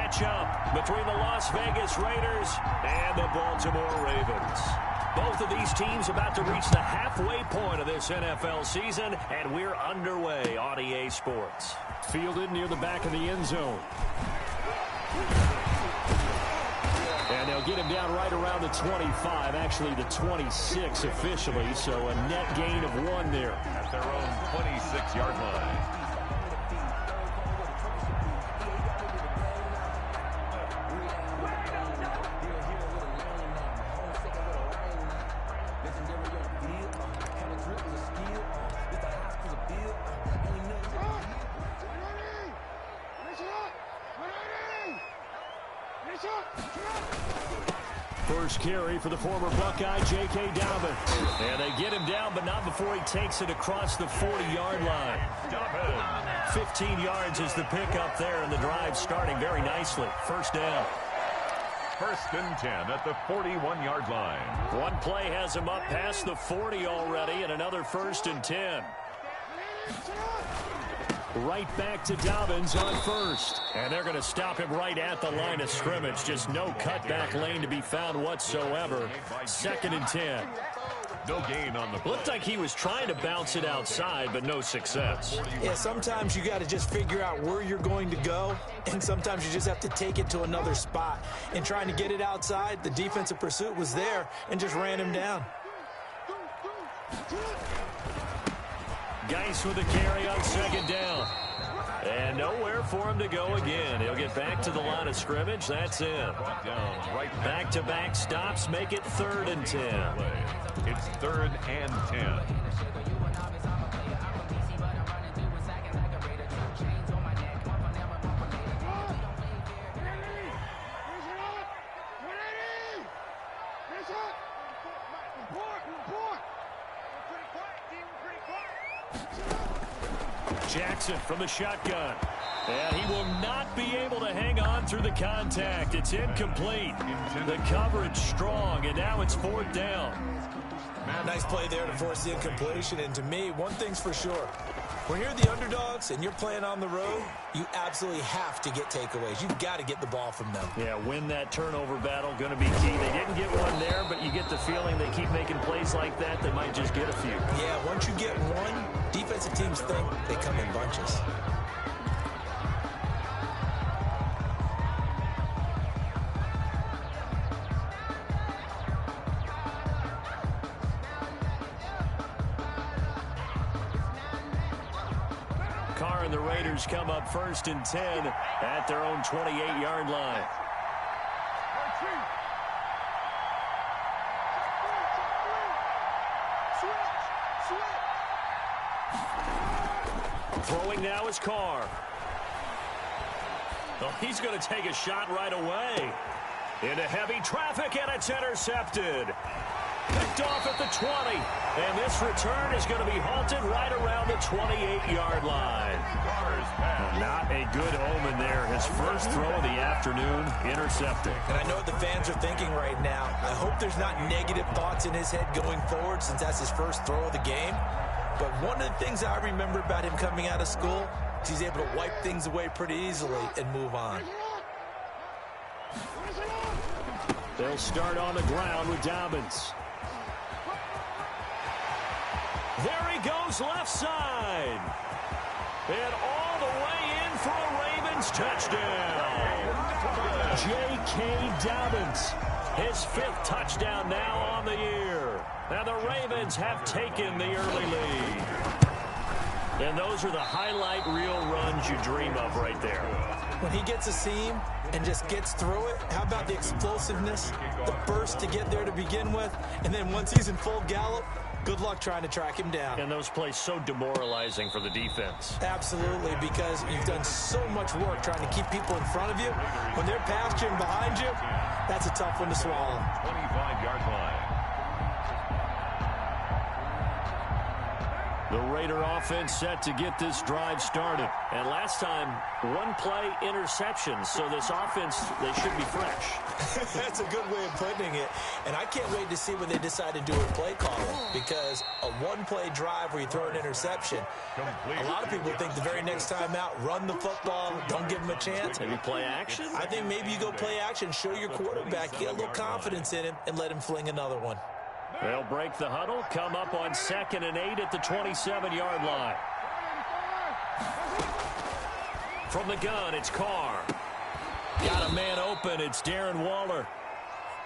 matchup between the Las Vegas Raiders and the Baltimore Ravens. Both of these teams about to reach the halfway point of this NFL season, and we're underway on EA Sports. Fielded near the back of the end zone. And they'll get him down right around the 25, actually the 26 officially, so a net gain of 1 there. At their own 26-yard line. First carry for the former Buckeye, J.K. Dobbins. And they get him down, but not before he takes it across the 40-yard line. 15 yards is the pickup there, and the drive starting very nicely. First down. First and 10 at the 41-yard line. One play has him up past the 40 already, and another first and 10. Right back to Dobbins on first. And they're going to stop him right at the line of scrimmage. Just no cutback lane to be found whatsoever. Second and 10. No gain on the play. Looked like he was trying to bounce it outside, but no success. Yeah, sometimes you got to just figure out where you're going to go, and sometimes you just have to take it to another spot. And trying to get it outside, the defensive pursuit was there and just ran him down. Geis with a carry on second down. And nowhere for him to go again. He'll get back to the line of scrimmage. That's it. Back-to-back stops make it 3rd and 10. It's 3rd and 10. Jackson from the shotgun. And he will not be able to hang on through the contact. It's incomplete. The coverage strong, and now it's 4th down. Nice play there to force the incompletion. And to me, one thing's for sure. When you're the underdogs and you're playing on the road, you absolutely have to get takeaways. You've got to get the ball from them. Yeah, win that turnover battle, going to be key. They didn't get one there, but you get the feeling they keep making plays like that, they might just get a few. Yeah, once you get one, defensive teams think they come in bunches. Carr and the Raiders come up 1st and 10 at their own 28-yard line. Throwing now is Carr. Well, he's going to take a shot right away. Into heavy traffic, and it's intercepted. Picked off at the 20. And this return is going to be halted right around the 28-yard line. Not a good omen there. His first throw of the afternoon, intercepted. And I know what the fans are thinking right now. I hope there's not negative thoughts in his head going forward since that's his first throw of the game. But one of the things I remember about him coming out of school is he's able to wipe things away pretty easily and move on. They'll start on the ground with Dobbins. There he goes left side. And all the way in for a Ravens touchdown. J.K. Dobbins, his 5th touchdown now on the year. And the Ravens have taken the early lead. And those are the highlight reel runs you dream of right there. When he gets a seam and just gets through it, how about the explosiveness, the burst to get there to begin with, and then once he's in full gallop, good luck trying to track him down. And those plays so demoralizing for the defense. Absolutely, because you've done so much work trying to keep people in front of you. When they're past you and behind you, that's a tough one to swallow. 25-yard line. The Raider offense set to get this drive started. And last time, one-play interception. So this offense, they should be fresh. That's a good way of putting it. And I can't wait to see what they decide to do with play calling. Because a one-play drive where you throw an interception, a lot of people think the very next time out, run the football, don't give them a chance. Maybe play action? I think maybe you go play action, show your quarterback, get a little confidence in him, and let him fling another one. They'll break the huddle, come up on 2nd and 8 at the 27-yard line. From the gun, it's Carr. Got a man open. It's Darren Waller.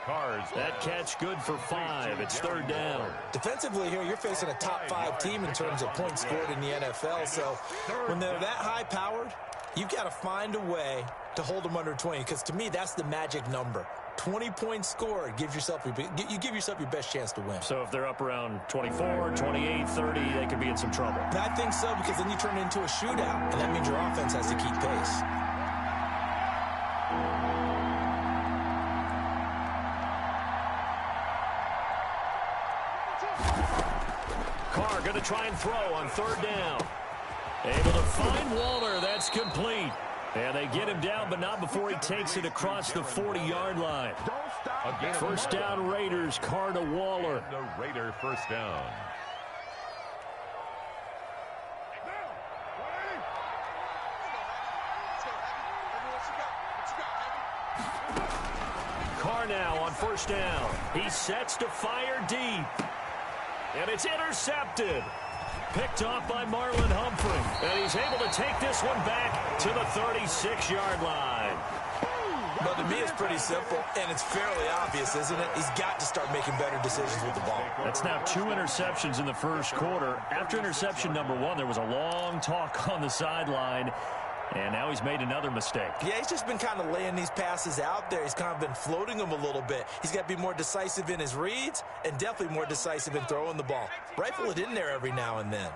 That catch good for 5. It's 3rd down. Defensively here, you're facing a top-5 team in terms of points scored in the NFL. So when they're that high-powered, you've got to find a way to hold them under 20. Because to me, that's the magic number. 20 points scored, you give yourself your best chance to win. So if they're up around 24, 28, 30, they could be in some trouble. I think so, because then you turn it into a shootout, and that means your offense has to keep pace. Carr going to try and throw on 3rd down. Able to find Waller. That's complete. And they get him down, but not before he takes it across the 40-yard line. First down, Raiders. Carr to Waller. The Raider first down. Carr now on 1st down. He sets to fire deep. And it's intercepted. Picked off by Marlon Humphrey. And he's able to take this one back to the 36-yard line. But to me, it's pretty simple, and it's fairly obvious, isn't it? He's got to start making better decisions with the ball. That's now 2 interceptions in the first quarter. After interception number 1, there was a long talk on the sideline. And now he's made another mistake. Yeah, he's just been kind of laying these passes out there. He's kind of been floating them a little bit. He's got to be more decisive in his reads and definitely more decisive in throwing the ball. Rifle it in there every now and then.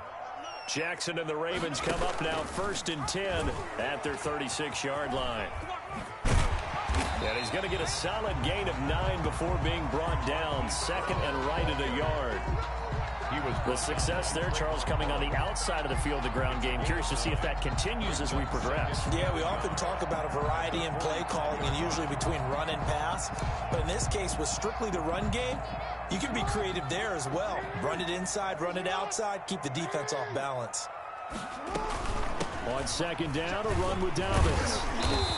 Jackson and the Ravens come up now 1st and 10 at their 36-yard line. And he's going to get a solid gain of 9 before being brought down. 2nd and right at a yard. The success there, Charles, coming on the outside of the field, the ground game. Curious to see if that continues as we progress. Yeah, we often talk about a variety in play calling and usually between run and pass. But in this case, with strictly the run game, you can be creative there as well. Run it inside, run it outside, keep the defense off balance. On 2nd down, a run with Dobbins.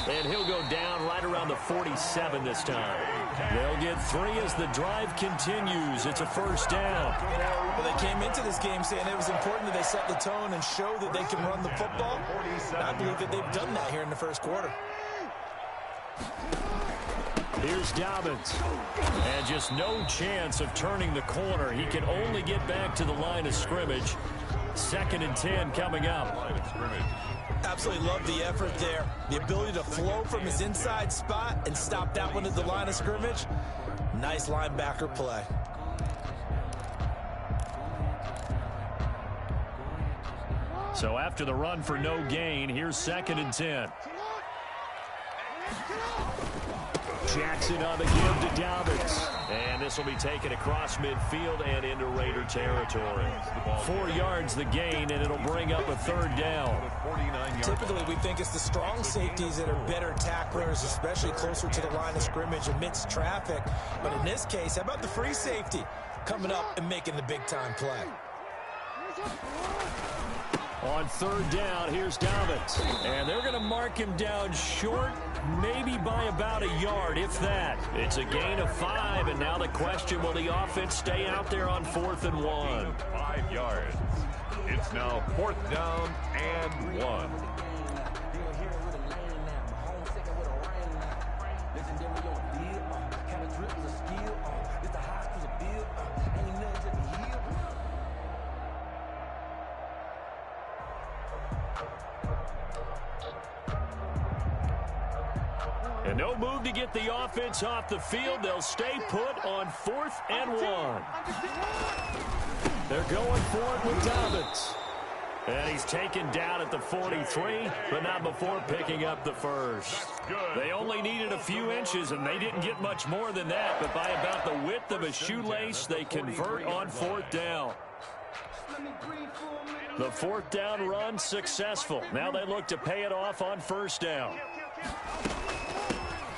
And he'll go down right around the 47 this time. They'll get 3 as the drive continues. It's a 1st down. Well, they came into this game saying it was important that they set the tone and show that they can run the football. And I believe that they've done that here in the first quarter. Here's Dobbins. And just no chance of turning the corner. He can only get back to the line of scrimmage. 2nd and 10 coming up. Absolutely love the effort there. The ability to flow from his inside spot and stop that one at the line of scrimmage. Nice linebacker play. So after the run for no gain, here's 2nd and 10. Jackson on the give to Dobbins. And this will be taken across midfield and into Raider territory. 4 yards the gain, and it'll bring up a 3rd down. Typically, we think it's the strong safeties that are better tacklers, especially closer to the line of scrimmage amidst traffic. But in this case, how about the free safety coming up and making the big-time play? On 3rd down, here's Dobbins. And they're going to mark him down short, maybe by about a yard, if that. It's a gain of 5, and now the question, will the offense stay out there on 4th and 1? 5 yards. It's now 4th down and 1. And no move to get the offense off the field. They'll stay put on 4th and 1. They're going for it with Dobbins. And he's taken down at the 43, but not before picking up the first. They only needed a few inches, and they didn't get much more than that. But by about the width of a shoelace, they convert on 4th down. The fourth down run successful. Now they look to pay it off on first down.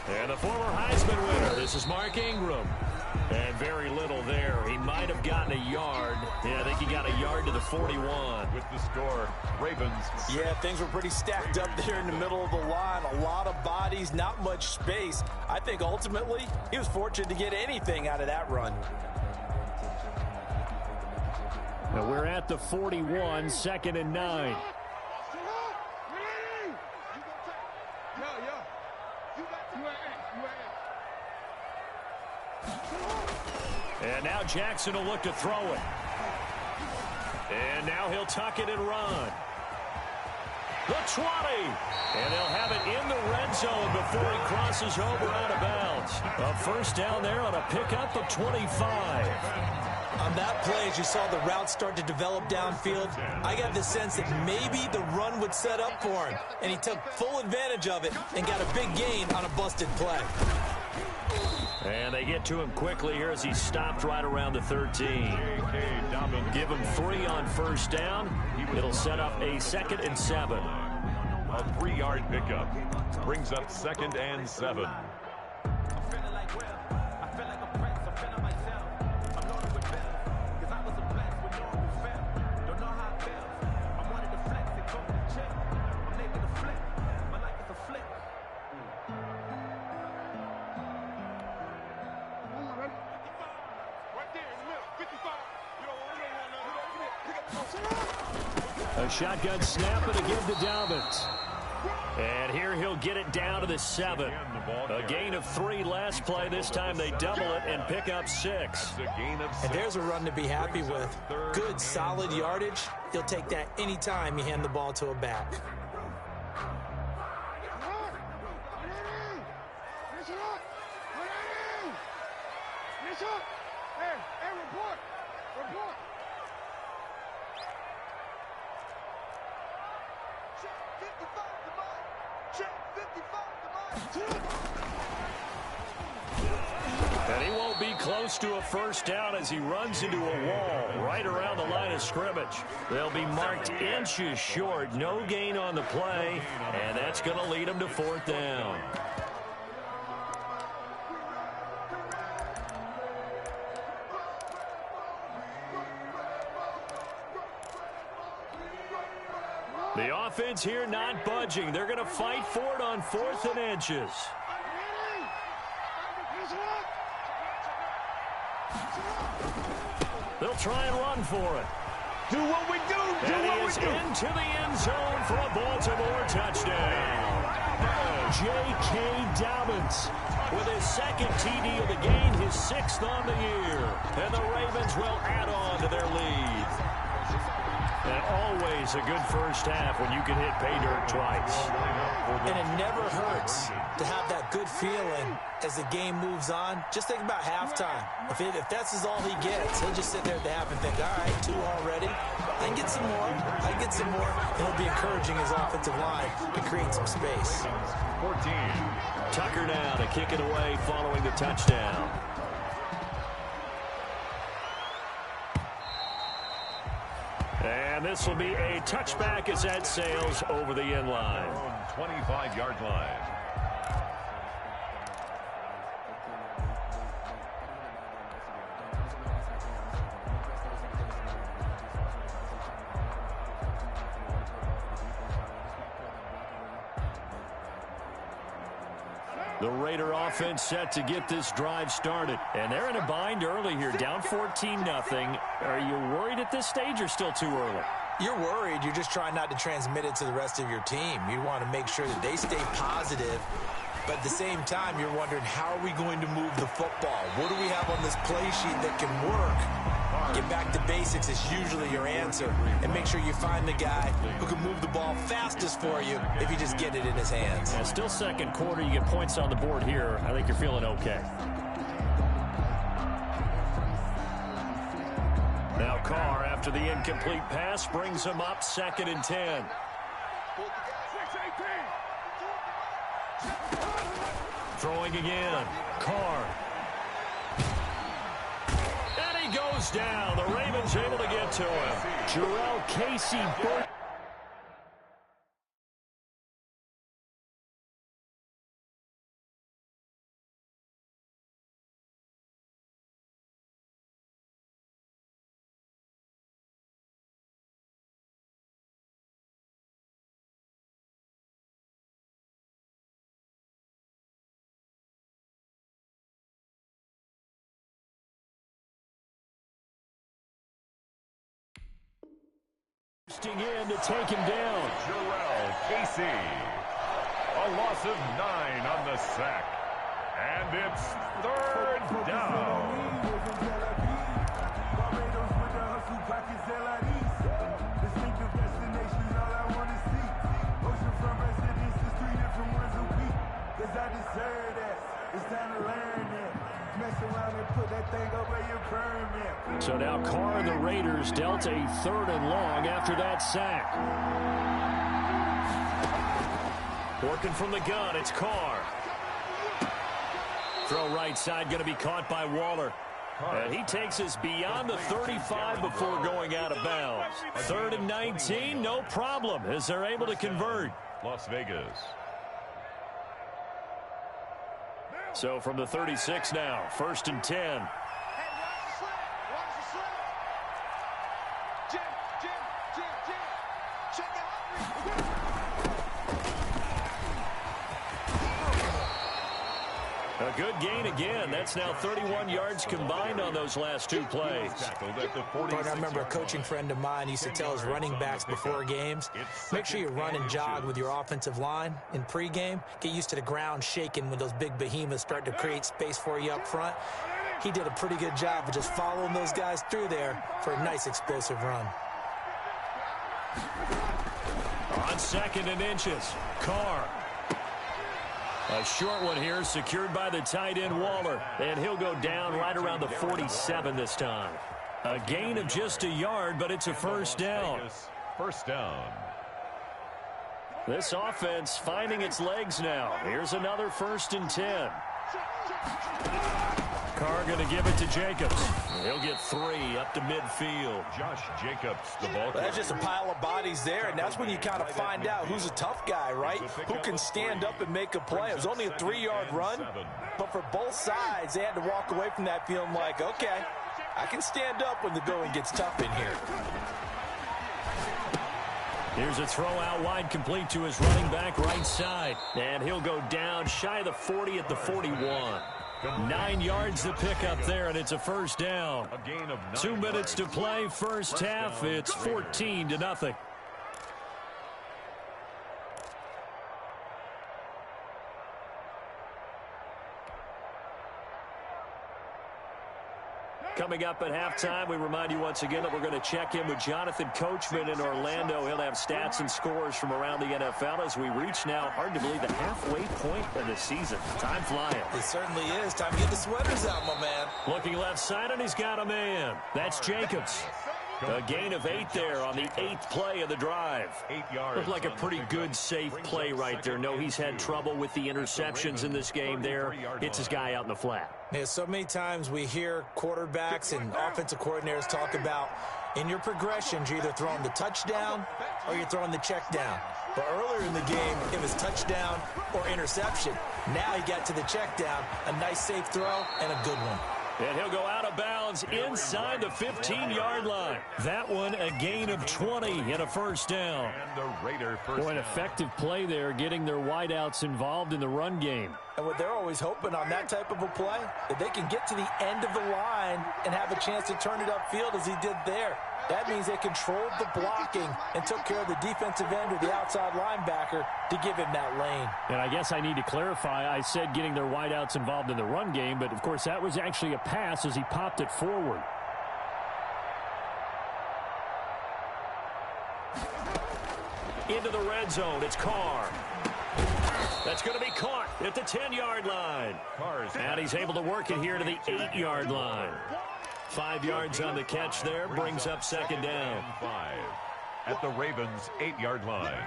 And the former Heisman winner, this is Mark Ingram. And very little there. He might have gotten a yard. Yeah, I think he got a yard to the 41. With the score, Ravens. Yeah, things were pretty stacked up there in the middle of the line. A lot of bodies, not much space. I think ultimately he was fortunate to get anything out of that run. Now we're at the 41, 2nd and 9. And now Jackson will look to throw it. And now he'll tuck it and run. The 20. And they'll have it in the red zone before he crosses over out of bounds. A first down there on a pickup of 25. On that play, as you saw the route start to develop downfield, I got the sense that maybe the run would set up for him. And he took full advantage of it and got a big gain on a busted play. And they get to him quickly here as he stopped right around the 13. Give him 3 on first down. It'll set up a 2nd and 7. A 3-yard pickup brings up 2nd and 7. A shotgun snap and a give to Dobbins. And here he'll get it down to the 7. A gain of 3 last play. This time they double it and pick up 6. And there's a run to be happy with. Good, solid yardage. You'll take that anytime you hand the ball to a back. And he won't be close to a first down as he runs into a wall right around the line of scrimmage. They'll be marked inches short. No gain on the play, and that's going to lead them to 4th down. The offense here not budging. They're going to fight for it on 4th and inches. They'll try and run for it. Do what we do. Do and what he we is do. into the end zone for a Baltimore touchdown. J.K. Dobbins with his 2nd TD of the game, his 6th on the year. And the Ravens will add on to their lead. And always a good first half when you can hit pay dirt twice. And it never hurts to have that good feeling as the game moves on. Just think about halftime. If that's all he gets, he'll just sit there at the half and think, all right, 2 already. I can get some more. I can get some more. And he'll be encouraging his offensive line to create some space. 14. Tucker now to kick it away following the touchdown. And this will be a touchback as that sails over the end line. 25-yard line. The Raider offense set to get this drive started. And they're in a bind early here, down 14-0. Are you worried at this stage or still too early? You're worried. You're just trying not to transmit it to the rest of your team. You want to make sure that they stay positive. But at the same time, you're wondering, how are we going to move the football? What do we have on this play sheet that can work? Get back to basics is usually your answer. And make sure you find the guy who can move the ball fastest for you if you just get it in his hands. Yeah, still second quarter. You get points on the board here. I think you're feeling okay. Now Carr, after the incomplete pass, brings him up 2nd and 10. Throwing again. Carr. And he goes goes down. The Ravens able to get to him. Jarrell Casey Burton. In to take him down. Jarrell Casey. A loss of 9 on the sack. And it's 3rd down. So now Carr and the Raiders dealt a 3rd and long after that sack. Working from the gun, it's Carr. Throw right side, going to be caught by Waller. And he takes us beyond the 35 before going out of bounds. 3rd and 19, no problem, as they're able to convert. Las Vegas. So from the 36 now, 1st and 10. A good gain again. That's now 31 yards combined on those last 2 plays. I remember a coaching friend of mine used to tell his running backs before games, make sure you run and jog with your offensive line in pregame. Get used to the ground shaking when those big behemoths start to create space for you up front. He did a pretty good job of just following those guys through there for a nice explosive run. On 2nd and inches, Carr. A short one here, secured by the tight end Waller. And he'll go down right around the 47 this time. A gain of just a yard, but it's a 1st down. 1st down. This offense finding its legs now. Here's another 1st and 10. Carr going to give it to Jacobs. He'll get 3 up to midfield. Josh Jacobs, the ball. That's just a pile of bodies there, and that's when you kind of find out who's a tough guy, right? Who can stand up and make a play. It was only a 3-yard run, but for both sides, they had to walk away from that feeling like, okay, I can stand up when the going gets tough in here. Here's a throw out wide, complete to his running back right side. And he'll go down shy of the 40 at the 41. 9 yards to pick up there, and it's a 1st down. 2 minutes to play, 1st half. It's 14-0. Coming up at halftime, we remind you once again that we're going to check in with Jonathan Coachman in Orlando. He'll have stats and scores from around the NFL as we reach now, hard to believe, the halfway point of the season. Time flying. It certainly is. Time to get the sweaters out, my man. Looking left side, and he's got a man. That's Jacobs. A gain of 8 there on the 8th play of the drive. 8 yards. Looked like a pretty good, safe play right there. No, he's had trouble with the interceptions in this game there. Hits his guy out in the flat. Yeah, so many times we hear quarterbacks and offensive coordinators talk about in your progressions, you're either throwing the touchdown or you're throwing the check down. But earlier in the game, it was touchdown or interception. Now he got to the check down, a nice safe throw, and a good one. And he'll go out of bounds inside the 15-yard line. That one a gain of 20 and a 1st down. And the Raider first Boy, an effective play there, getting their wideouts involved in the run game. And what they're always hoping on that type of a play, that they can get to the end of the line and have a chance to turn it upfield as he did there. That means they controlled the blocking and took care of the defensive end or the outside linebacker to give him that lane. And I guess I need to clarify, I said getting their wideouts involved in the run game, but of course that was actually a pass as he popped it forward. Into the red zone, it's Carr. That's going to be caught at the 10-yard line. And he's able to work it here to the 8-yard line. 5 yards on the catch there, brings up 2nd down. 5 at the Ravens' 8-yard line.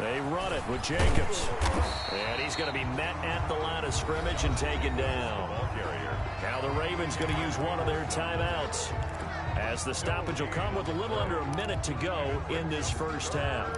They run it with Jacobs. And he's going to be met at the line of scrimmage and taken down. Now the Ravens going to use one of their timeouts, as the stoppage will come with a little under a minute to go in this first half.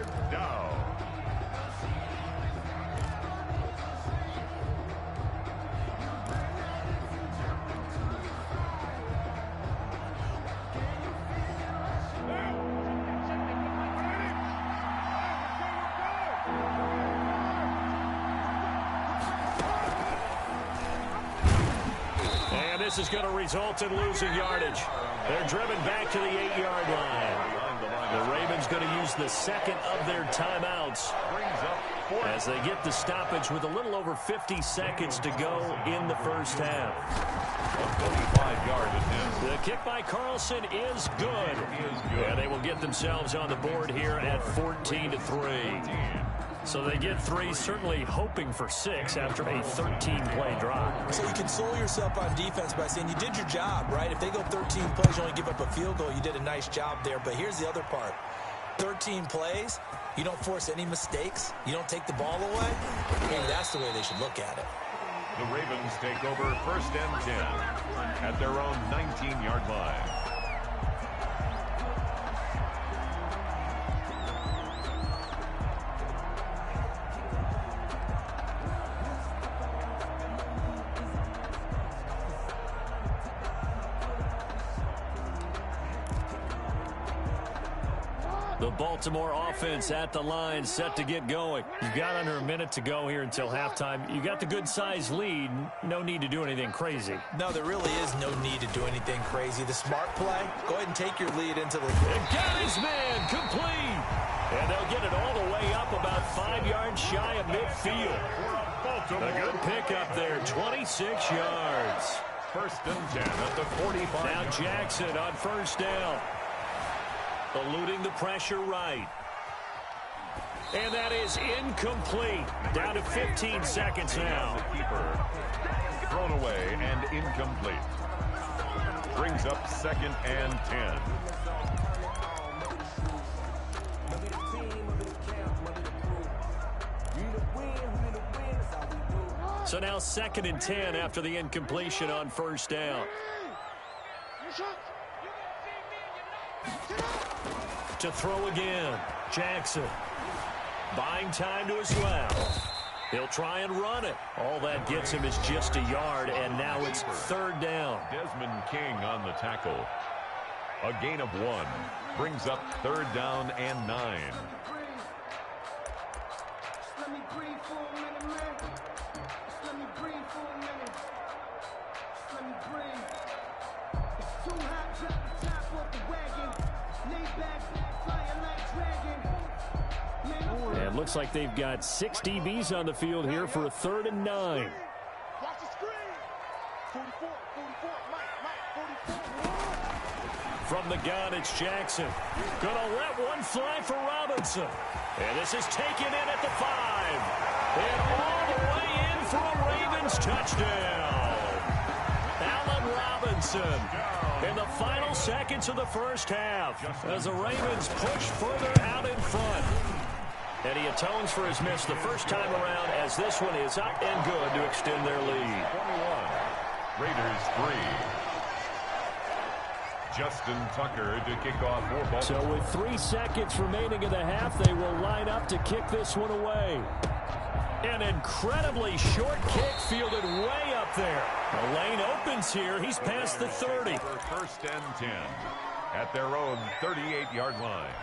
This is going to result in losing yardage. They're driven back to the 8-yard line. The Ravens going to use the second of their timeouts as they get the stoppage with a little over 50 seconds to go in the first half. The kick by Carlson is good. And they will get themselves on the board here at 14-3. So they get 3, certainly hoping for 6 after a 13-play drive. So you console yourself on defense by saying you did your job, right? If they go 13 plays, you only give up a field goal, you did a nice job there. But here's the other part. 13 plays, you don't force any mistakes, you don't take the ball away. Maybe that's the way they should look at it. The Ravens take over 1st and 10 at their own 19-yard line. The Baltimore offense at the line, set to get going. You've got under a minute to go here until halftime. You got the good-sized lead. No need to do anything crazy. No, there really is no need to do anything crazy. The smart play, go ahead and take your lead into the... And got his man complete. And they'll get it all the way up about 5 yards shy of midfield. A good pickup there, 26 yards. 1st and 10 at the 45. Now Jackson on 1st down. Eluding the pressure right. And that is incomplete. Down to 15 seconds now. Thrown away and incomplete. Brings up 2nd and 10. So now 2nd and 10 after the incompletion on 1st down. To throw again, Jackson. Buying time to his left. He'll try and run it. All that gets him is just a yard, and now it's 3rd down. Desmond King on the tackle. A gain of 1. Brings up 3rd down and 9. And looks like they've got 6 DBs on the field here for a 3rd and 9. From the gun, it's Jackson. Gonna let one fly for Robinson. And this is taken in at the 5. And all the way in for a Ravens touchdown. Allen Robinson in the final seconds of the first half as the Ravens push further out in front. And he atones for his miss the first time around as this one is up and good to extend their lead. 21. Raiders 3. Justin Tucker to kick off for Baltimore. So with 3 seconds remaining in the half, they will line up to kick this one away. An incredibly short kick fielded way up there. The lane opens here. He's past the 30. 1st and 10 at their own 38-yard line.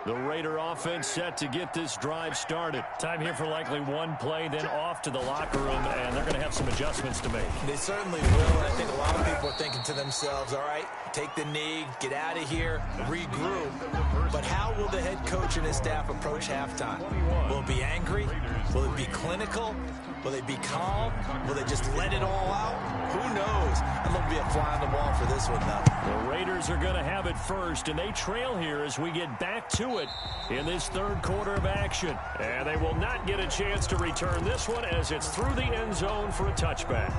The Raider offense set to get this drive started. Time here for likely one play, then off to the locker room, and they're going to have some adjustments to make. They certainly will, and I think a lot of people are thinking to themselves, all right, take the knee, get out of here, regroup. But how will the head coach and his staff approach halftime? Will it be angry? Will it be clinical? Will they be calm? Will they just let it all out? Who knows? I'd love to be a fly on the wall for this one, though. The Raiders are going to have it first, and they trail here as we get back to it in this 3rd quarter of action. And they will not get a chance to return this one as it's through the end zone for a touchback.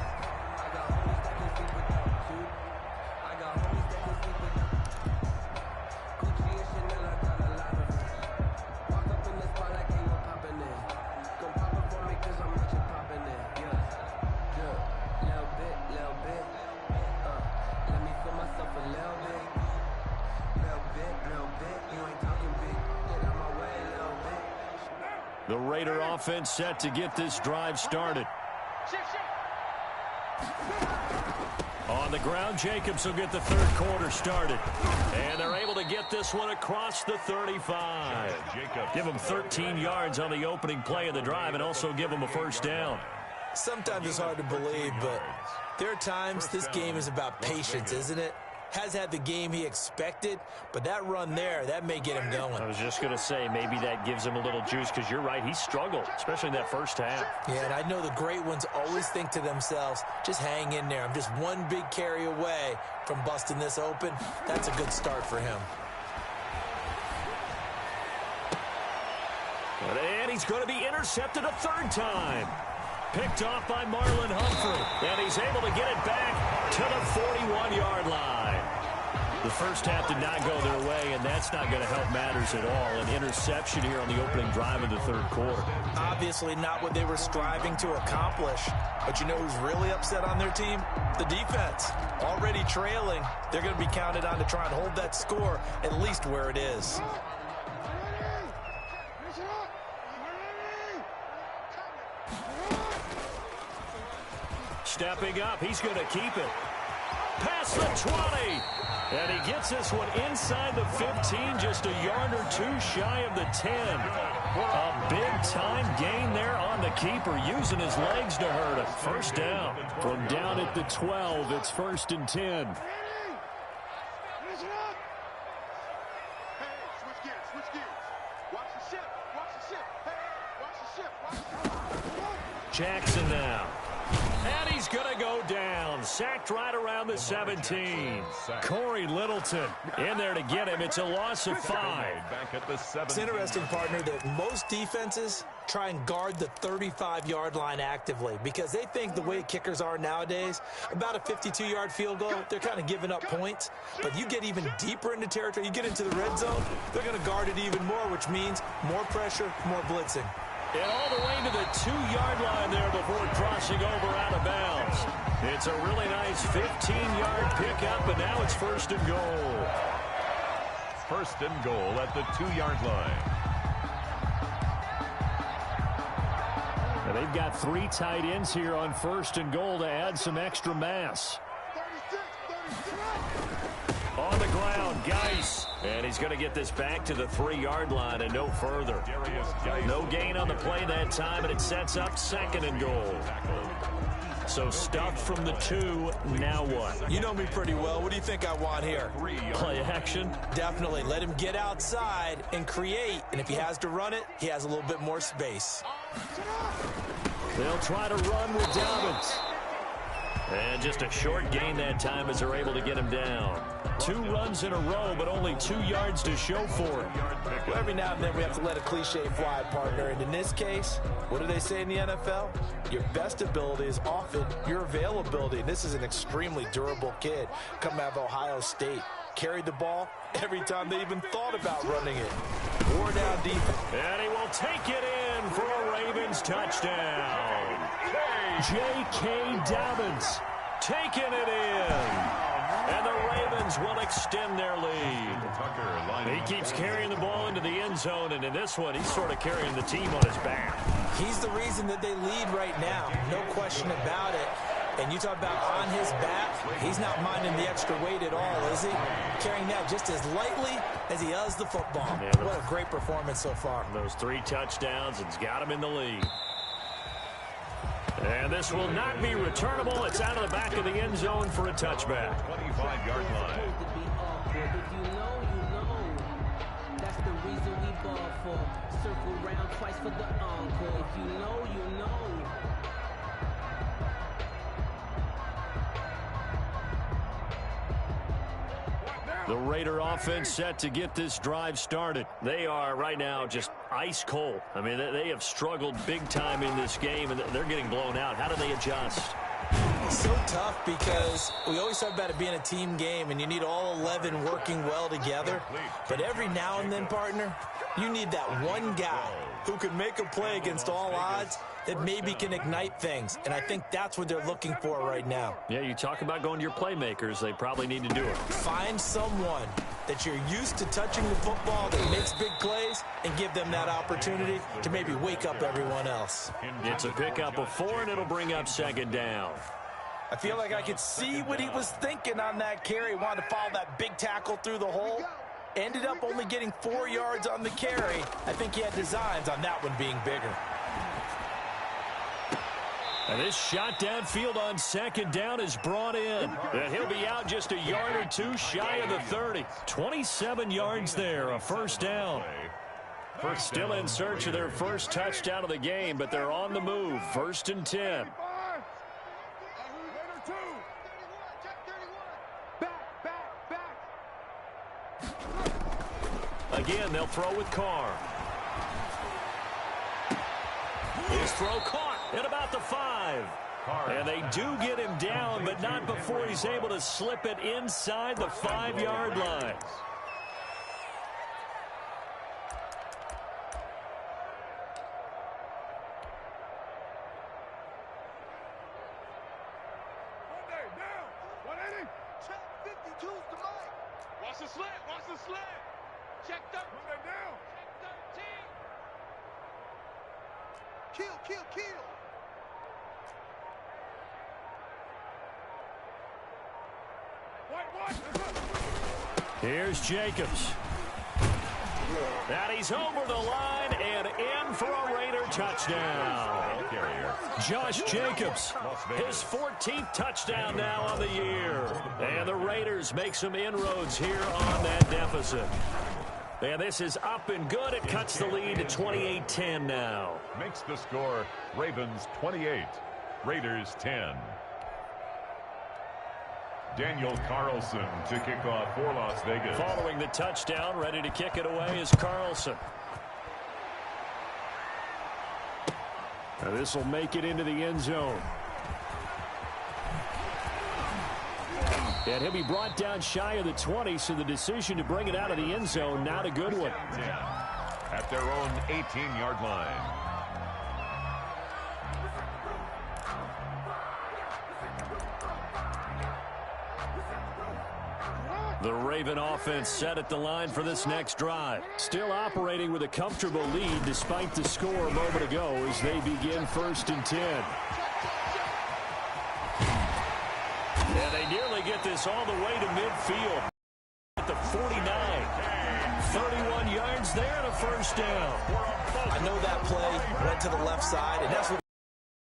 The Raider offense set to get this drive started. On the ground, Jacobs will get the third quarter started. And they're able to get this one across the 35. Give them 13 yards on the opening play of the drive and also give them a first down. Sometimes it's hard to believe, but there are times this game is about patience, isn't it? Has had the game he expected, but that run there, that may get him going. I was just going to say, maybe that gives him a little juice because you're right, he struggled, especially in that first half. Yeah, and I know the great ones always think to themselves, just hang in there. I'm just one big carry away from busting this open. That's a good start for him. And he's going to be intercepted a third time. Picked off by Marlon Humphrey. And he's able to get it back to the 41-yard line. The first half did not go their way, and that's not going to help matters at all. An interception here on the opening drive of the third quarter. Obviously not what they were striving to accomplish. But you know who's really upset on their team? The defense. Already trailing. They're going to be counted on to try and hold that score at least where it is. Stepping up, he's going to keep it. Past the 20. And he gets this one inside the 15, just a yard or two shy of the 10. A big-time gain there on the keeper, using his legs to hurt him. First down. From down at the 12, it's 1st and 10. Jackson now. And he's going to go down. Sacked right around the 17. Corey Littleton in there to get him. It's a loss of 5. It's interesting, partner, that most defenses try and guard the 35-yard line actively because they think the way kickers are nowadays, about a 52-yard field goal, they're kind of giving up points. But you get even deeper into territory, you get into the red zone, they're going to guard it even more, which means more pressure, more blitzing. And all the way to the 2-yard line there before crossing over out of bounds. It's a really nice 15-yard pickup, and now it's 1st and goal. 1st and goal at the 2-yard line. And they've got 3 tight ends here on 1st and goal to add some extra mass. On the ground, Geis. And he's going to get this back to the 3-yard line and no further. No gain on the play that time, and it sets up 2nd and goal. So stuffed from the 2, now what? You know me pretty well. What do you think I want here? Play action? Definitely. Let him get outside and create. And if he has to run it, he has a little bit more space. They'll try to run with Dobbins. And just a short gain that time as they're able to get him down. 2 runs in a row, but only 2 yards to show for him. Well, every now and then we have to let a cliche fly, partner. And in this case, what do they say in the NFL? Your best ability is often your availability. And this is an extremely durable kid coming out of Ohio State. Carried the ball every time they even thought about running it. Wore down defense. And he will take it in for a Ravens touchdown. J.K. Dobbins taking it in. And the Ravens will extend their lead. He keeps carrying the ball into the end zone, and in this one, he's sort of carrying the team on his back. He's the reason that they lead right now. No question about it. And you talk about on his back, he's not minding the extra weight at all, is he? Carrying that just as lightly as he does the football. Yeah, what a great performance so far. Those 3 touchdowns, it's got him in the lead. And this will not be returnable. It's out of the back of the end zone for a touchback. 25-yard line. If you know, that's the reason we ball for. Circle round twice for the encore. If you know, you know. The Raider offense set to get this drive started. They are right now just ice cold. I mean, they have struggled big time in this game, and they're getting blown out. How do they adjust? It's so tough because we always talk about it being a team game, and you need all 11 working well together. But every now and then, partner, you need that one guy who can make a play against all odds that maybe can ignite things. And I think that's what they're looking for right now. Yeah, you talk about going to your playmakers. They probably need to do it. Find someone that you're used to touching the football, that makes big plays, and give them that opportunity to maybe wake up everyone else. It's a pickup of 4, and it'll bring up second down. I feel like I could see what he was thinking on that carry. Wanted to follow that big tackle through the hole. Ended up only getting 4 yards on the carry. I think he had designs on that one being bigger. And this shot downfield on second down is brought in. And he'll be out just a yard or two shy of the 30. 27 yards there, a first down. Still in search of their first touchdown of the game, but they're on the move. 1st and 10. Again, they'll throw with Carr. His throw caught at about the 5. And they do get him down, but not before he's able to slip it inside the 5-yard line. Watch the slant, watch the slant. Check that. Put that down. Check 13. Kill. Here's Jacobs. And he's over the line and in for a Raider touchdown. Josh Jacobs, his 14th touchdown now on the year. And the Raiders make some inroads here on that deficit. And this is up and good. It cuts the lead to 28-10 now. Makes the score Ravens 28, Raiders 10. Daniel Carlson to kick off for Las Vegas. Following the touchdown, ready to kick it away is Carlson. Now this will make it into the end zone. And he'll be brought down shy of the 20, so the decision to bring it out of the end zone, not a good one. At their own 18-yard line. The Raven offense set at the line for this next drive. Still operating with a comfortable lead despite the score a moment ago as they begin 1st and 10. And they nearly get this all the way to midfield at the 49. 31 yards there and a first down. I know that play went to the left side, and that's what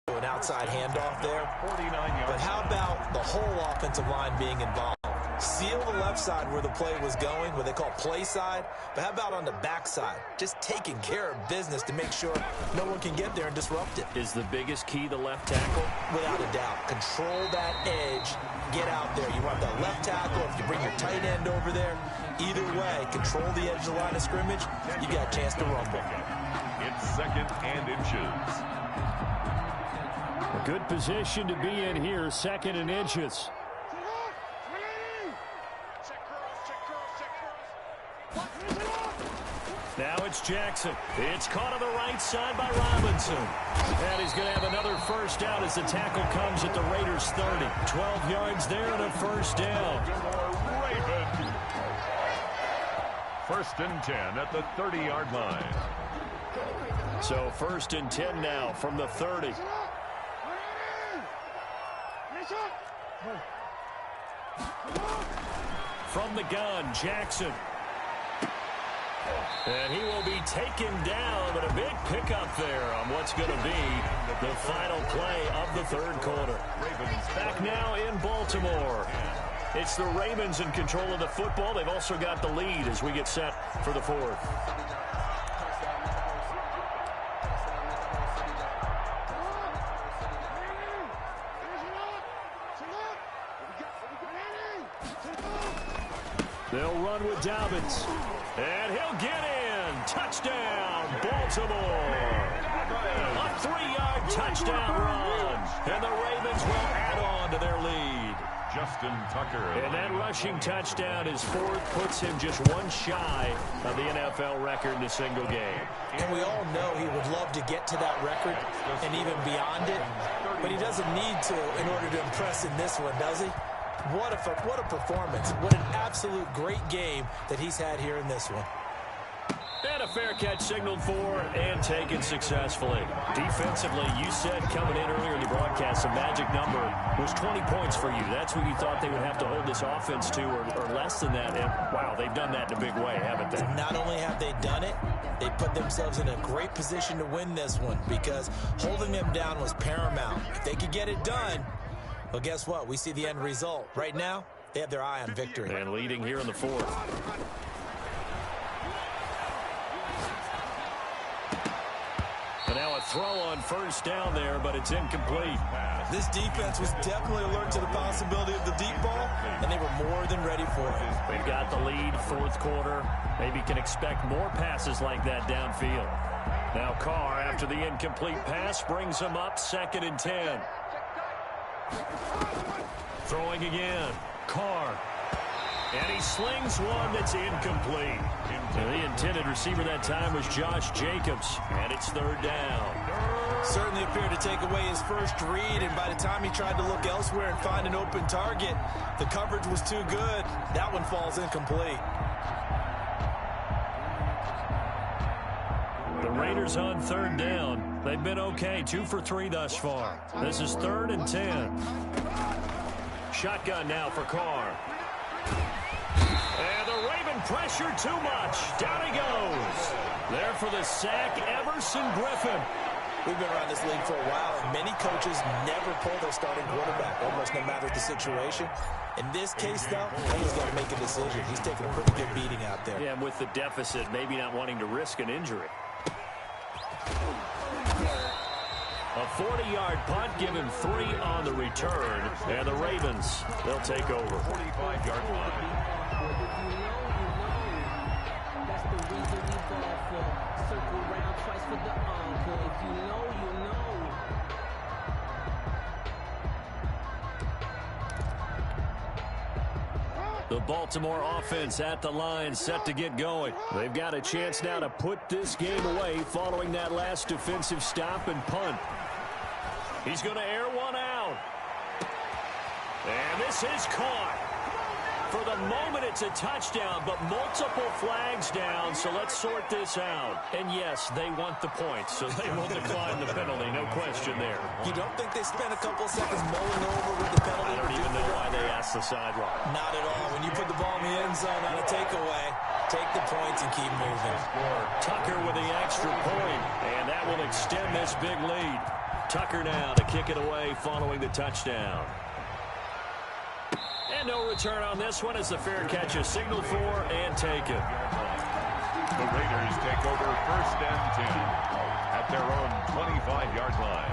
an outside handoff there. But how about the whole offensive line being involved? Seal the left side where the play was going, what they call play side. But how about on the back side? Just taking care of business to make sure no one can get there and disrupt it. Is the biggest key the left tackle? Without a doubt. Control that edge. Get out there. You want that left tackle. If you bring your tight end over there, either way, control the edge of the line of scrimmage, you got a chance to rumble. It's 2nd and inches. A good position to be in here, 2nd and inches. Now it's Jackson. It's caught on the right side by Robinson. And he's going to have another first down as the tackle comes at the Raiders' 30. 12 yards there and a first down. Raven. 1st and 10 at the 30-yard line. So 1st and 10 now from the 30. From the gun, Jackson. And he will be taken down, but a big pickup there on what's going to be the final play of the 3rd quarter. Back now in Baltimore. It's the Ravens in control of the football. They've also got the lead as we get set for the 4th. They'll run with Dobbins. And he'll get in. Touchdown, Baltimore. A 3-yard touchdown run. And the Ravens will add on to their lead. Justin Tucker. And that rushing touchdown, his 4th, puts him just one shy of the NFL record in a single game. And we all know he would love to get to that record and even beyond it. But he doesn't need to in order to impress in this one, does he? What a performance. What an absolute great game that he's had here in this one. And a fair catch signaled for and taken successfully. Defensively, you said coming in earlier in the broadcast, the magic number was 20 points for you. That's what you thought they would have to hold this offense to, or less than that. And, wow, they've done that in a big way, haven't they? Not only have they done it, they put themselves in a great position to win this one because holding them down was paramount. If they could get it done, well, guess what? We see the end result. Right now, they have their eye on victory. And leading here in the fourth. And now a throw on first down there, but it's incomplete. This defense was definitely alert to the possibility of the deep ball, and they were more than ready for it. They've got the lead, fourth quarter. Maybe can expect more passes like that downfield. Now Carr, after the incomplete pass, brings him up 2nd and 10. Throwing again. Carr. And he slings one that's incomplete. The intended receiver that time was Josh Jacobs, and it's 3rd down. Certainly appeared to take away his first read, and by the time he tried to look elsewhere and find an open target, the coverage was too good. That one falls incomplete. The Raiders on 3rd down. They've been okay, 2 for 3 thus far. This is 3rd and 10. Shotgun now for Carr. And the Raven pressure too much. Down he goes. There for the sack, Everson Griffin. We've been around this league for a while, and many coaches never pull their starting quarterback, almost no matter the situation. In this case, though, he's got to make a decision. He's taking a pretty good beating out there. Yeah, and with the deficit, maybe not wanting to risk an injury. A 40-yard punt, give him 3 on the return, and the Ravens, they'll take over. 45-yard line. That's the reason we ball for. Circle round twice for the encore. If you know, you know. The Baltimore offense at the line, set to get going. They've got a chance now to put this game away following that last defensive stop and punt. He's going to air one out. And this is caught. For the moment, it's a touchdown, but multiple flags down, so let's sort this out. And yes, they want the points, so they will decline the penalty, no question there. You don't think they spent a couple of seconds mulling over with the penalty? I don't even know why they asked the sideline. Not at all. When you put the ball in the end zone on a takeaway, take the points and keep moving. Tucker with the extra point, and that will extend this big lead. Tucker now to kick it away following the touchdown. And no return on this one as the fair catch is signaled for and taken. The Raiders take over 1st and 10 at their own 25-yard line.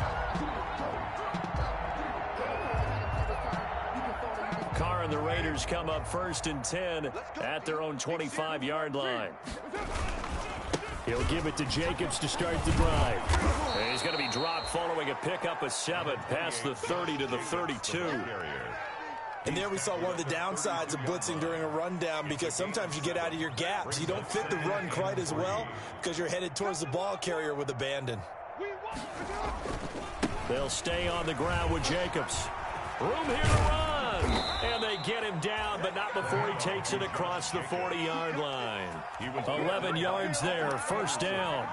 Carr and the Raiders come up 1st and 10 at their own 25-yard line. He'll give it to Jacobs to start the drive. And he's going to be dropped following a pickup of 7 past the 30 to the 32. And there we saw one of the downsides of blitzing during a rundown, because sometimes you get out of your gaps. You don't fit the run quite as well because you're headed towards the ball carrier with abandon. They'll stay on the ground with Jacobs. Room here to run. And they get him down, but not before he takes it across the 40-yard line. 11 yards there, 1st down.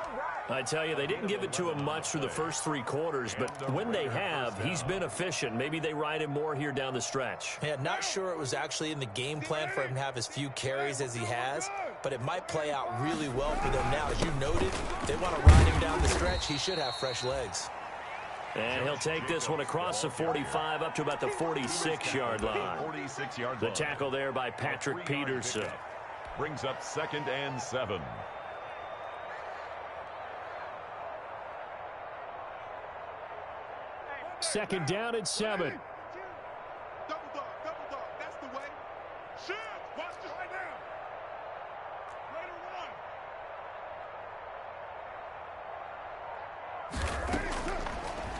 I tell you, they didn't give it to him much through the first 3 quarters, but when they have, he's been efficient. Maybe they ride him more here down the stretch. Yeah, not sure it was actually in the game plan for him to have as few carries as he has, but it might play out really well for them now. As you noted, they want to ride him down the stretch. He should have fresh legs. And he'll take this one across the 45 up to about the 46-yard line. 46-yard The line. tackle there by Patrick Peterson. Brings up 2nd and 7. Second down and 7. Double dog, that's the way. Shit, watch this right now.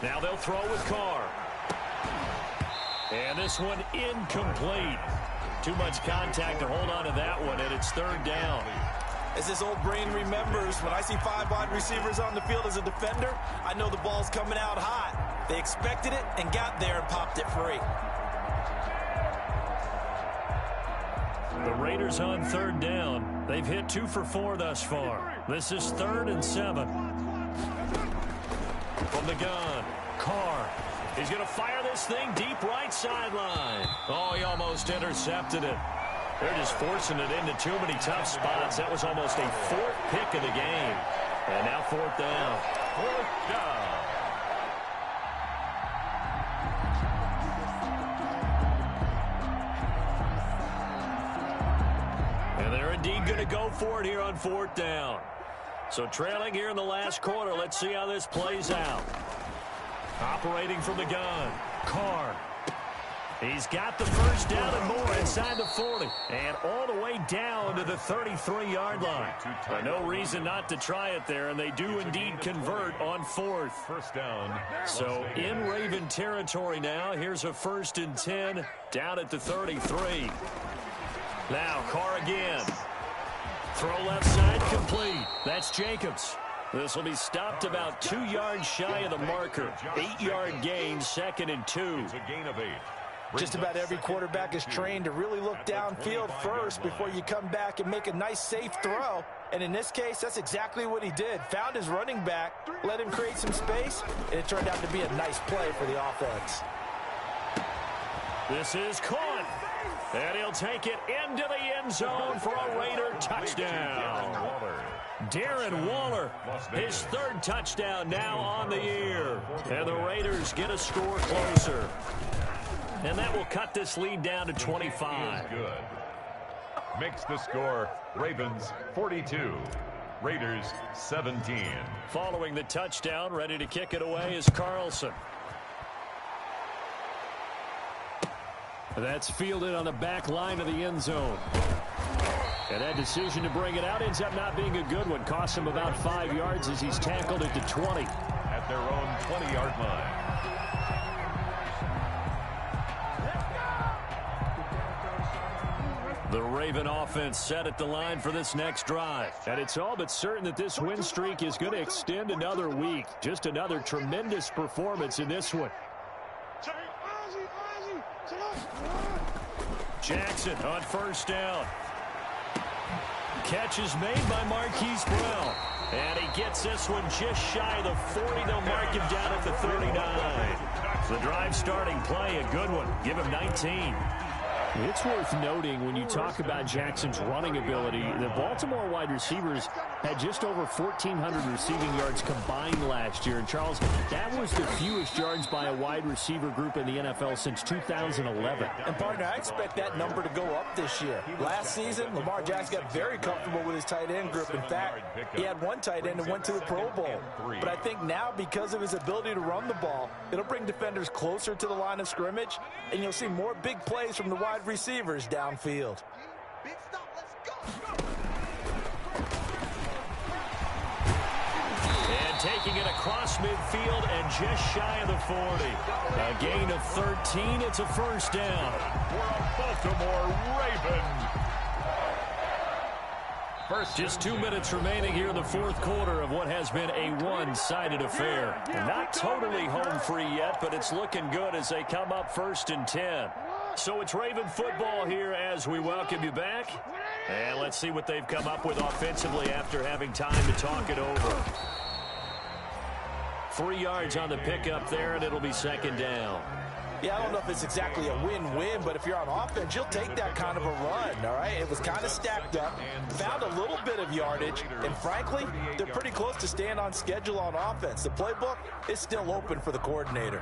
Now they'll throw with Carr. And this one incomplete. Too much contact to hold on to that one, and it's 3rd down. As this old brain remembers, when I see 5 wide receivers on the field as a defender, I know the ball's coming out hot. They expected it and got there and popped it free. The Raiders on third down. They've hit 2 for 4 thus far. This is 3rd and 7. From the gun, Carr. He's going to fire this thing deep right sideline. Oh, he almost intercepted it. They're just forcing it into too many tough spots. That was almost a 4th pick of the game. And now 4th down. 4th down. And they're indeed going to go for it here on 4th down. So trailing here in the last quarter. Let's see how this plays out. Operating from the gun, Carr. He's got the first down and more inside the 40. And all the way down to the 33-yard line. No reason not to try it there, and they do indeed convert on 4th. First down. So in Raven territory now. Here's a 1st and 10 down at the 33. Now Carr again. Throw left side complete. That's Jacobs. This will be stopped about 2 yards shy of the marker. 8-yard gain, 2nd and 2. It's a gain of 8. Just about every quarterback is trained to really look downfield first before you come back and make a nice, safe throw. And in this case, that's exactly what he did. Found his running back, let him create some space, and it turned out to be a nice play for the offense. This is caught. And he'll take it into the end zone for a Raider touchdown. Darren Waller, his 3rd touchdown now on the year. And the Raiders get a score closer. And that will cut this lead down to 25. Good. Makes the score Ravens 42, Raiders 17. Following the touchdown, ready to kick it away is Carlson. That's fielded on the back line of the end zone. And that decision to bring it out ends up not being a good one. Costs him about 5 yards as he's tackled at the 20. At their own 20-yard line. The Raven offense set at the line for this next drive. And it's all but certain that this win streak is going to extend another week. Just another tremendous performance in this one. Jackson on 1st down. Catch is made by Marquise Brown. And he gets this one just shy of the 40. They'll mark him down at the 39. The drive starting play, a good one. Give him 19. It's worth noting when you talk about Jackson's running ability, the Baltimore wide receivers had just over 1,400 receiving yards combined last year. And, Charles, that was the fewest yards by a wide receiver group in the NFL since 2011. And, partner, I expect that number to go up this year. Last season, Lamar Jackson got very comfortable with his tight end group. In fact, he had one tight end and went to the Pro Bowl. But I think now, because of his ability to run the ball, it'll bring defenders closer to the line of scrimmage, and you'll see more big plays from the wide receivers downfield. Big stop, let's go. And taking it across midfield and just shy of the 40. A gain of 13. It's a 1st down. For a Baltimore Raven. Just 2 minutes remaining here in the 4th quarter of what has been a one-sided affair. Not totally home free yet, but it's looking good as they come up 1st and 10. So it's Raven football here as we welcome you back. And let's see what they've come up with offensively after having time to talk it over. 3 yards on the pickup there, and it'll be 2nd down. Yeah, I don't know if it's exactly a win-win, but if you're on offense, you'll take that kind of a run, all right? It was kind of stacked up, found a little bit of yardage, and frankly, they're pretty close to staying on schedule on offense. The playbook is still open for the coordinator.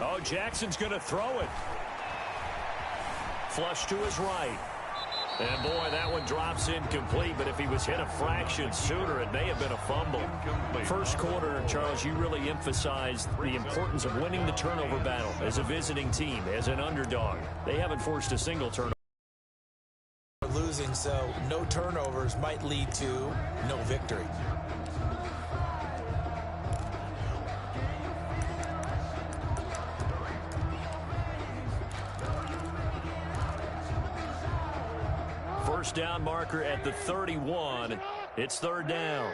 Oh, Jackson's going to throw it. Flush to his right. And, boy, that one drops incomplete, but if he was hit a fraction sooner, it may have been a fumble. First quarter, Charles, you really emphasized the importance of winning the turnover battle as a visiting team, as an underdog. They haven't forced a single turnover. Losing, so no turnovers might lead to no victory. First down marker at the 31. It's third down.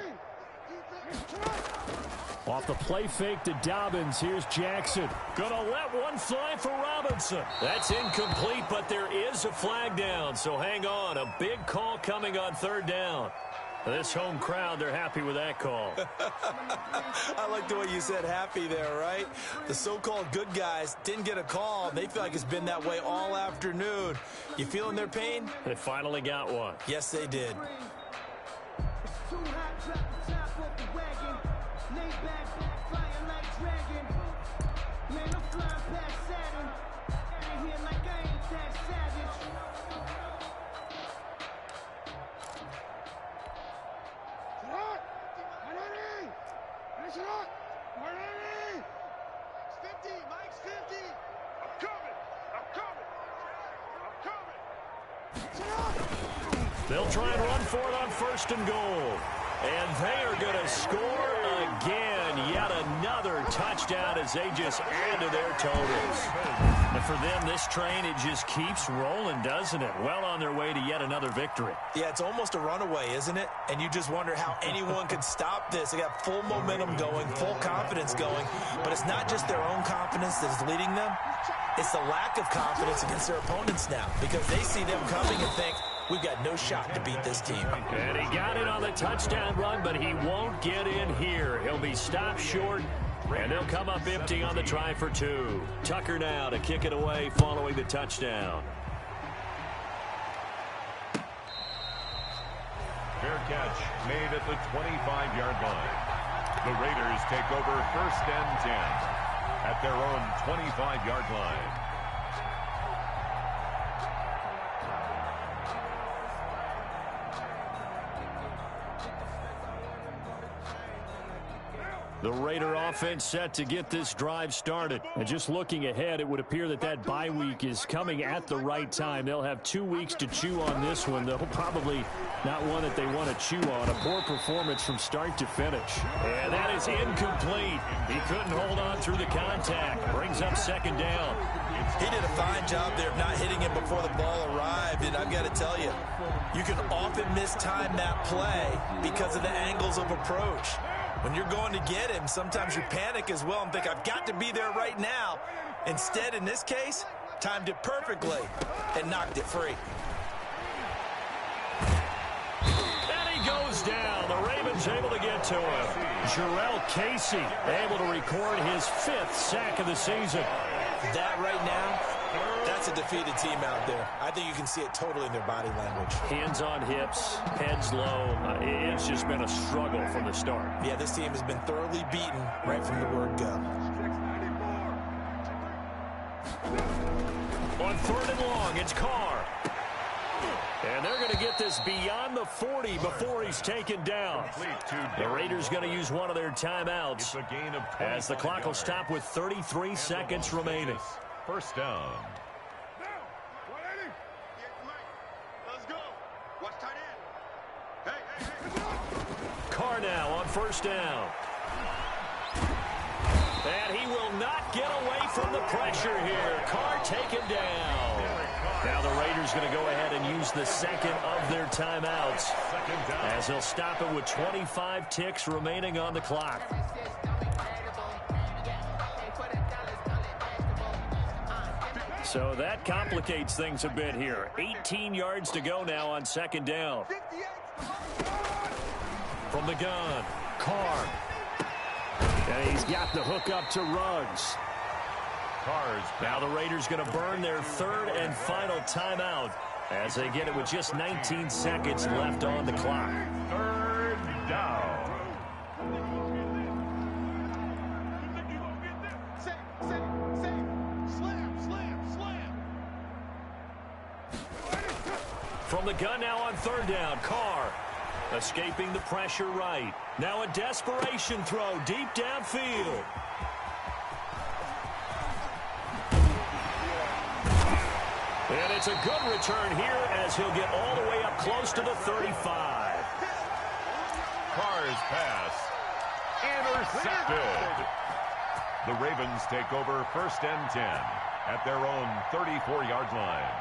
Off the play fake to Dobbins. Here's Jackson. Gonna let one fly for Robinson. That's incomplete, but there is a flag down, so hang on. A big call coming on third down. This home crowd, they're happy with that call. I like the way you said happy there, right? The so-called good guys didn't get a call. They feel like it's been that way all afternoon. You feeling their pain? They finally got one. Yes, they did. They'll try and run for it on first and goal. And they are going to score again. Yet another touchdown as they just add to their totals. And for them, this train, it just keeps rolling, doesn't it? Well on their way to yet another victory. Yeah, it's almost a runaway, isn't it? And you just wonder how anyone could stop this. They got full momentum going, full confidence going. But it's not just their own confidence that's leading them. It's the lack of confidence against their opponents now, because they see them coming and think, we've got no shot to beat this team. And he got it on the touchdown run, but he won't get in here. He'll be stopped short, and they'll come up empty on the try for two. Tucker now to kick it away following the touchdown. Fair catch made at the 25-yard line. The Raiders take over first and 10 at their own 25-yard line. The Raider offense set to get this drive started. And just looking ahead, it would appear that that bye week is coming at the right time. They'll have 2 weeks to chew on this one. They'll probably not one that they want to chew on. A poor performance from start to finish. And that is incomplete. He couldn't hold on through the contact. Brings up second down. He did a fine job there of not hitting him before the ball arrived. And I've got to tell you, you can often mistime that play because of the angles of approach. When you're going to get him, sometimes you panic as well and think, I've got to be there right now. Instead, in this case, timed it perfectly and knocked it free. And he goes down. The Ravens able to get to him. Jarrell Casey able to record his 5th sack of the season. That right now, that's a defeated team out there. I think you can see it totally in their body language. Hands on hips, heads low. It's just been a struggle from the start. Yeah, this team has been thoroughly beaten right from the word go. On third and long, it's Carr. And they're going to get this beyond the 40 before he's taken down. The Raiders going to use one of their timeouts as the clock will stop with 33 seconds remaining. First down. Carr now on first down. And he will not get away from the pressure here. Carr taken down. Now the Raiders going to go ahead and use the second of their timeouts as they'll stop it with 25 ticks remaining on the clock. So that complicates things a bit here. 18 yards to go now on second down. From the gun, Carr. And he's got the hook up to Ruggs. Now the Raiders going to burn their third and final timeout as they get it with just 19 seconds left on the clock. Third down. From the gun now on third down, Carr escaping the pressure right. Now a desperation throw deep downfield. And it's a good return here as he'll get all the way up close to the 35. Carr's pass intercepted. The Ravens take over first and 10 at their own 34-yard line.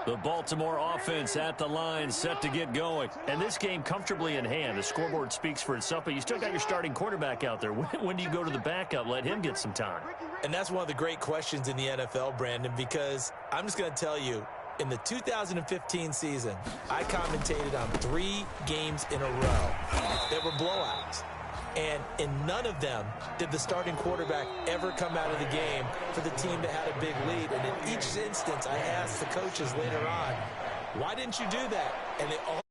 The Baltimore offense at the line, set to get going. And this game comfortably in hand. The scoreboard speaks for itself, but you still got your starting quarterback out there. When do you go to the backup, let him get some time? And that's one of the great questions in the NFL, Brandon, because I'm just going to tell you, in the 2015 season, I commentated on 3 games in a row that were blowouts. And in none of them did the starting quarterback ever come out of the game for the team that had a big lead. And in each instance, I asked the coaches later on, why didn't you do that? And they all